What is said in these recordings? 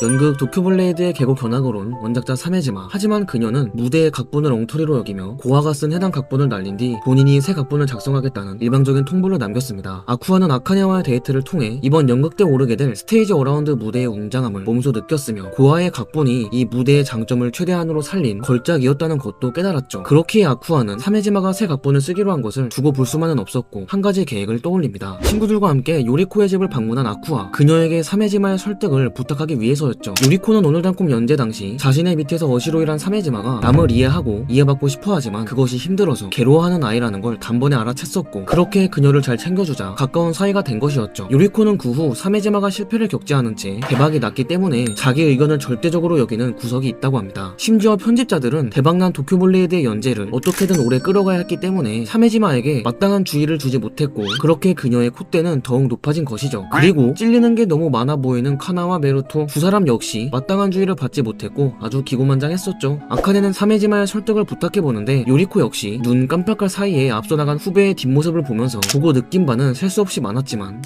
연극 도쿄블레이드의 계곡 견학으로 온 원작자 사메지마. 하지만 그녀는 무대의 각본을 엉터리로 여기며 고아가 쓴 해당 각본을 날린 뒤 본인이 새 각본을 작성하겠다는 일방적인 통보를 남겼습니다. 아쿠아는 아카네와의 데이트를 통해 이번 연극 때 오르게 될 스테이지 어라운드 무대의 웅장함을 몸소 느꼈으며 고아의 각본이 이 무대의 장점을 최대한으로 살린 걸작이었다는 것도 깨달았죠. 그렇기에 아쿠아는 사메지마가 새 각본을 쓰기로 한 것을 두고 볼 수만은 없었고 한 가지 계획을 떠올립니다. 친구들과 함께 요리코의 집을 방문한 아쿠아. 그녀에게 사메지마의 설득을 부탁하기 위해서였죠. 요리코는 오늘 단꿈 연재 당시 자신의 밑에서 어시로 일한 사메지마가 남을 이해하고 이해받고 싶어하지만 그것이 힘들어서 괴로워하는 아이라는 걸 단번에 알아챘었고 그렇게 그녀를 잘 챙겨주자 가까운 사이가 된 것이었죠. 요리코는 그 후 사메지마가 실패를 겪지 않은 채 대박이 났기 때문에 자기 의견을 절대적으로 여기는 구석이 있다고 합니다. 심지어 편집자들은 대박난 도쿄블레이드의 연재를 어떻게든 오래 끌어가야 했기 때문에 사메지마에게 마땅한 주의를 주지 못했고 그렇게 그녀의 콧대는 더욱 높아진 것이죠. 그리고 찔리는 게 너무 많아 보이는 카나와 메루토 두 사람 역시 마땅한 주의를 받지 못했고 아주 기고만장했었죠. 아카네는 사메지마의 설득을 부탁해보는데 요리코 역시 눈 깜빡할 사이에 앞서 나간 후배의 뒷모습을 보면서 보고 느낀 바는 셀 수 없이 많았지만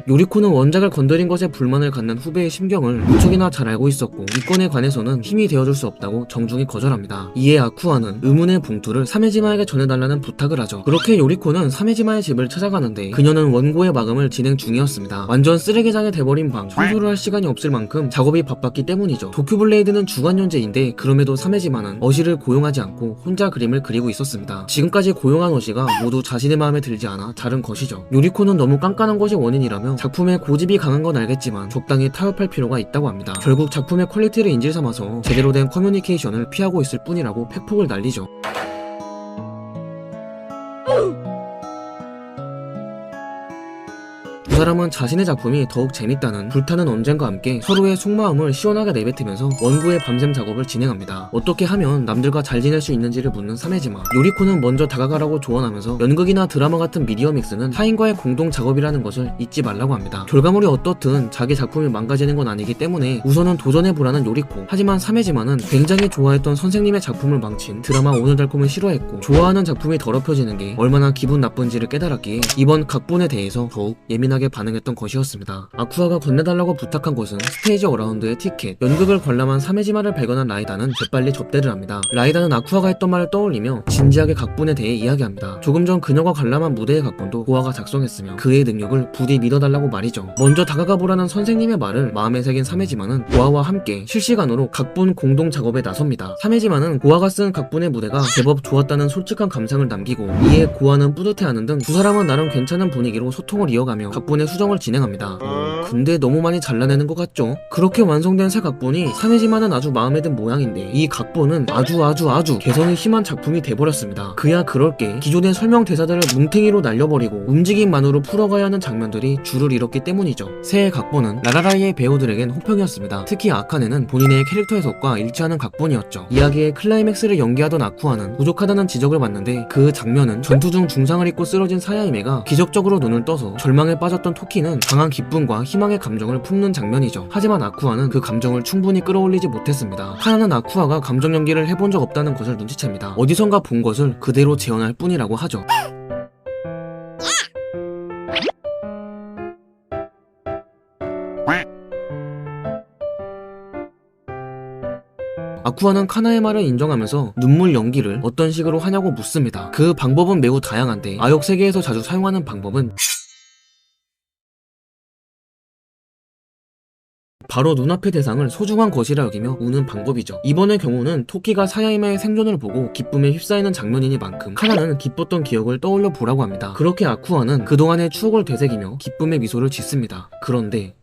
요리코는 원작을 건드린 것에 불만을 갖는 후배의 심경을 무척이나 잘 알고 있었고 이 건에 관해서는 힘이 되어줄 수 없다고 정중히 거절합니다. 이에 아쿠아는 의문의 봉투를 사메지마에게 전해달라는 부탁을 하죠. 그렇게 요리코는 사메지마의 집을 찾아가는데 그녀는 원고의 마감을 진행 중이었습니다. 완전 쓰레기장이 돼버린 방, 청소를 할 시간이 없을 만큼 작업이 바빴기 때문이죠. 도쿄블레이드는 주간연재인데 그럼에도 사메지마는 어시를 고용하지 않고 혼자 그림을 그리고 있었습니다. 지금까지 고용한 어시가 모두 자신의 마음에 들지 않아 자른 것이죠. 요리코는 너무 깐깐한 것이 원인이라며 작품에 고집이 강한 건 알겠지만 적당히 타협할 필요가 있다고 합니다. 결국 작품의 퀄리티를 인질 삼아서 제대로 된 커뮤니케이션을 피하고 있을 뿐이라고 팩폭을 날리죠. 두 사람은 자신의 작품이 더욱 재밌다는 불타는 언쟁과 함께 서로의 속마음을 시원하게 내뱉으면서 원고의 밤샘 작업을 진행합니다. 어떻게 하면 남들과 잘 지낼 수 있는지를 묻는 사메지마. 요리코는 먼저 다가가라고 조언하면서 연극이나 드라마 같은 미디어 믹스는 타인과의 공동 작업이라는 것을 잊지 말라고 합니다. 결과물이 어떻든 자기 작품이 망가지는 건 아니기 때문에 우선은 도전해보라는 요리코. 하지만 사메지마는 굉장히 좋아했던 선생님의 작품을 망친 드라마 오늘 달콤을 싫어했고 좋아하는 작품이 더럽혀지는 게 얼마나 기분 나쁜지를 깨달았기에 이번 각본에 대해서 더욱 예민하게 반응했던 것이었습니다. 아쿠아가 건네달라고 부탁한 것은 스테이지 어라운드의 티켓. 연극을 관람한 사메지마를 발견한 라이다는 재빨리 접대를 합니다. 라이다는 아쿠아가 했던 말을 떠올리며 진지하게 각본에 대해 이야기합니다. 조금 전 그녀가 관람한 무대의 각본도 고아가 작성했으며 그의 능력을 부디 믿어달라고 말이죠. 먼저 다가가보라는 선생님의 말을 마음에 새긴 사메지마는 고아와 함께 실시간으로 각본 공동 작업에 나섭니다. 사메지마는 고아가 쓴 각본의 무대가 제법 좋았다는 솔직한 감상을 남기고 이에 고아는 뿌듯해하는 등 두 사람은 나름 괜찮은 분위기로 소통을 이어가며 각본의 수정을 진행합니다. 근데 너무 많이 잘라내는 것 같죠? 그렇게 완성된 새 각본이 사메지마는 아주 마음에 든 모양인데 이 각본은 아주 개성이 심한 작품이 돼버렸습니다. 그야 그럴게 기존의 설명 대사들을 뭉탱이로 날려버리고 움직임만으로 풀어가야 하는 장면들이 줄을 잃었기 때문이죠. 새 각본은 라라라이의 배우들에겐 호평이었습니다. 특히 아카네는 본인의 캐릭터 해석과 일치하는 각본이었죠. 이야기의 클라이맥스를 연기하던 아쿠아는 부족하다는 지적을 받는데 그 장면은 전투 중 중상을 입고 쓰러진 사야이메가 기적적으로 눈을 떠서 절망에 빠졌던 토키는 강한 기쁨과 희망의 감정을 품는 장면이죠. 하지만 아쿠아는 그 감정을 충분히 끌어올리지 못했습니다. 카나는 아쿠아가 감정 연기를 해본 적 없다는 것을 눈치챕니다. 어디선가 본 것을 그대로 재현할 뿐이라고 하죠. 아쿠아는 카나의 말을 인정하면서 눈물 연기를 어떤 식으로 하냐고 묻습니다. 그 방법은 매우 다양한데 아역 세계에서 자주 사용하는 방법은 바로 눈앞의 대상을 소중한 것이라 여기며 우는 방법이죠. 이번의 경우는 토키가 사야이마의 생존을 보고 기쁨에 휩싸이는 장면이니만큼 카나는 기뻤던 기억을 떠올려 보라고 합니다. 그렇게 아쿠아는 그동안의 추억을 되새기며 기쁨의 미소를 짓습니다. 그런데